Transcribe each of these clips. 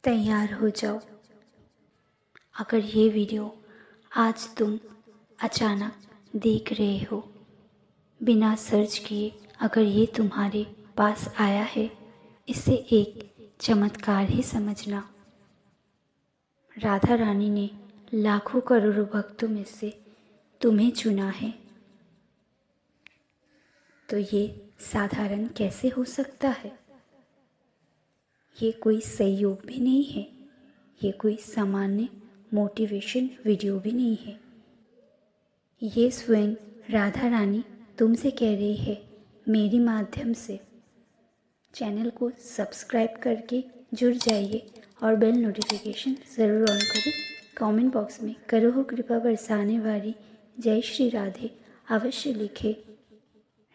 तैयार हो जाओ। अगर ये वीडियो आज तुम अचानक देख रहे हो, बिना सर्च किए, अगर ये तुम्हारे पास आया है, इसे एक चमत्कार ही समझना। राधा रानी ने लाखों करोड़ों भक्तों में से तुम्हें चुना है। तो ये साधारण कैसे हो सकता है? ये कोई संयोग भी नहीं है, ये कोई सामान्य मोटिवेशन वीडियो भी नहीं है। ये स्वयं राधा रानी तुमसे कह रही है, मेरी माध्यम से। चैनल को सब्सक्राइब करके जुड़ जाइए और बेल नोटिफिकेशन ज़रूर ऑन करें। कमेंट बॉक्स में करो हो कृपा बरसाने वाली जय श्री राधे अवश्य लिखे।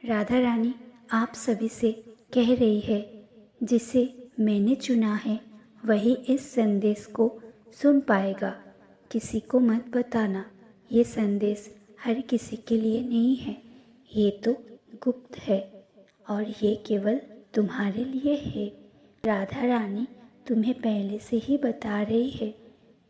राधा रानी आप सभी से कह रही है, जिसे मैंने चुना है वही इस संदेश को सुन पाएगा। किसी को मत बताना, ये संदेश हर किसी के लिए नहीं है, ये तो गुप्त है और ये केवल तुम्हारे लिए है। राधा रानी तुम्हें पहले से ही बता रही है,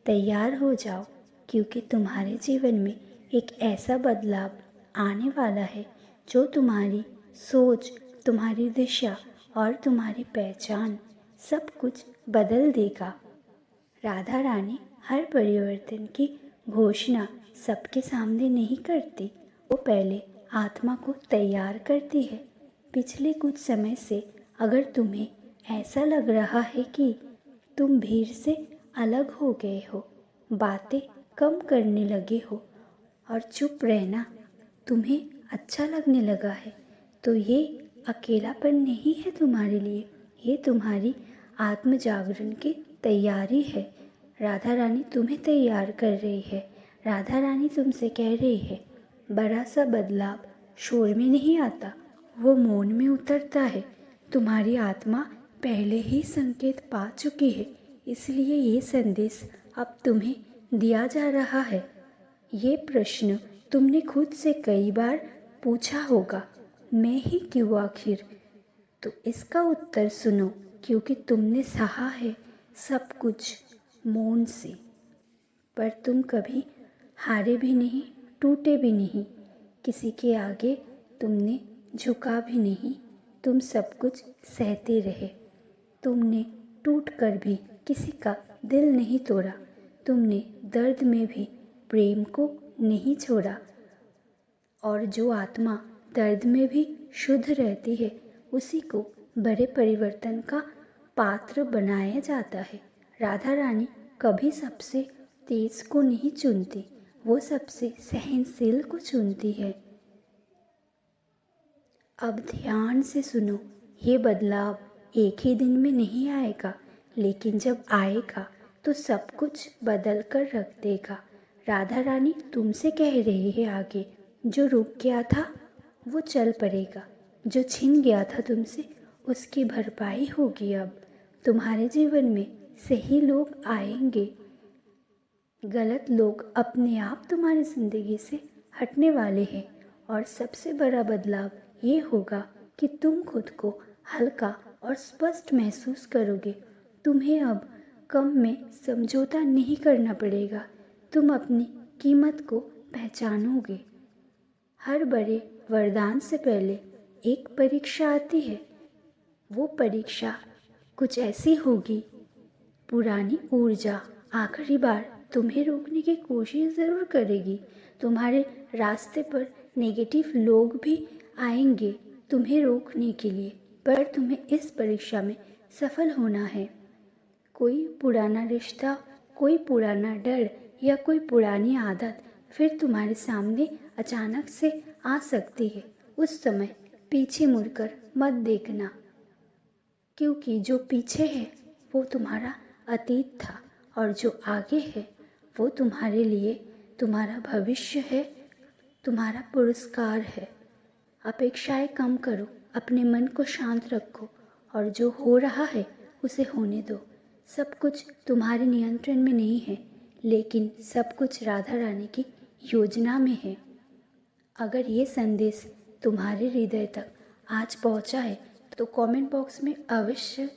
तैयार हो जाओ, क्योंकि तुम्हारे जीवन में एक ऐसा बदलाव आने वाला है जो तुम्हारी सोच, तुम्हारी दिशा और तुम्हारी पहचान सब कुछ बदल देगा। राधा रानी हर परिवर्तन की घोषणा सबके सामने नहीं करती, वो पहले आत्मा को तैयार करती है। पिछले कुछ समय से अगर तुम्हें ऐसा लग रहा है कि तुम भीड़ से अलग हो गए हो, बातें कम करने लगे हो और चुप रहना तुम्हें अच्छा लगने लगा है, तो ये अकेलापन नहीं है तुम्हारे लिए, ये तुम्हारी आत्म जागरण की तैयारी है। राधा रानी तुम्हें तैयार कर रही है। राधा रानी तुमसे कह रही है, बड़ा सा बदलाव शोर में नहीं आता, वो मौन में उतरता है। तुम्हारी आत्मा पहले ही संकेत पा चुकी है, इसलिए ये संदेश अब तुम्हें दिया जा रहा है। ये प्रश्न तुमने खुद से कई बार पूछा होगा, मैं ही क्यों आखिर? तो इसका उत्तर सुनो, क्योंकि तुमने सहा है सब कुछ मौन से। पर तुम कभी हारे भी नहीं, टूटे भी नहीं, किसी के आगे तुमने झुका भी नहीं, तुम सब कुछ सहते रहे। तुमने टूट कर भी किसी का दिल नहीं तोड़ा, तुमने दर्द में भी प्रेम को नहीं छोड़ा। और जो आत्मा दर्द में भी शुद्ध रहती है, उसी को बड़े परिवर्तन का पात्र बनाया जाता है। राधा रानी कभी सबसे तेज को नहीं चुनती, वो सबसे सहनशील को चुनती है। अब ध्यान से सुनो, ये बदलाव एक ही दिन में नहीं आएगा, लेकिन जब आएगा तो सब कुछ बदल कर रख देगा। राधा रानी तुमसे कह रही है, आगे जो रुक गया था वो चल पड़ेगा, जो छिन गया था तुमसे उसकी भरपाई होगी। अब तुम्हारे जीवन में सही लोग आएंगे, गलत लोग अपने आप तुम्हारी ज़िंदगी से हटने वाले हैं। और सबसे बड़ा बदलाव ये होगा कि तुम खुद को हल्का और स्पष्ट महसूस करोगे। तुम्हें अब कम में समझौता नहीं करना पड़ेगा, तुम अपनी कीमत को पहचानोगे। हर बड़े वरदान से पहले एक परीक्षा आती है। वो परीक्षा कुछ ऐसी होगी, पुरानी ऊर्जा आखिरी बार तुम्हें रोकने की कोशिश ज़रूर करेगी। तुम्हारे रास्ते पर नेगेटिव लोग भी आएंगे तुम्हें रोकने के लिए, पर तुम्हें इस परीक्षा में सफल होना है। कोई पुराना रिश्ता, कोई पुराना डर या कोई पुरानी आदत फिर तुम्हारे सामने अचानक से आ सकती है। उस समय पीछे मुड़कर मत देखना, क्योंकि जो पीछे है वो तुम्हारा अतीत था और जो आगे है वो तुम्हारे लिए तुम्हारा भविष्य है, तुम्हारा पुरस्कार है। अपेक्षाएं कम करो, अपने मन को शांत रखो और जो हो रहा है उसे होने दो। सब कुछ तुम्हारे नियंत्रण में नहीं है, लेकिन सब कुछ राधा रानी की योजना में है। अगर ये संदेश तुम्हारे हृदय तक आज पहुंचा है तो कमेंट बॉक्स में अवश्य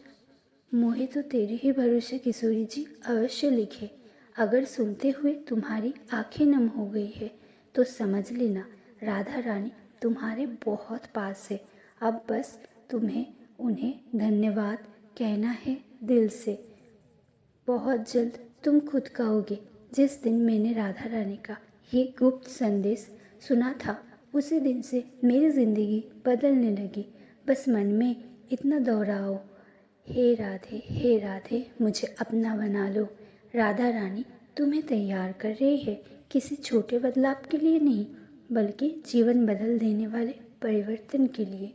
मोहे तो तेरे ही भरोसे किशोरी जी, अवश्य लिखे। अगर सुनते हुए तुम्हारी आंखें नम हो गई है तो समझ लेना राधा रानी तुम्हारे बहुत पास है। अब बस तुम्हें उन्हें धन्यवाद कहना है दिल से। बहुत जल्द तुम खुद कहोगे। जिस दिन मैंने राधा रानी का ये गुप्त संदेश सुना था उसी दिन से मेरी ज़िंदगी बदलने लगी। बस मन में इतना दोहराओ, हे राधे मुझे अपना बना लो। राधा रानी तुम्हें तैयार कर रही है, किसी छोटे बदलाव के लिए नहीं बल्कि जीवन बदल देने वाले परिवर्तन के लिए।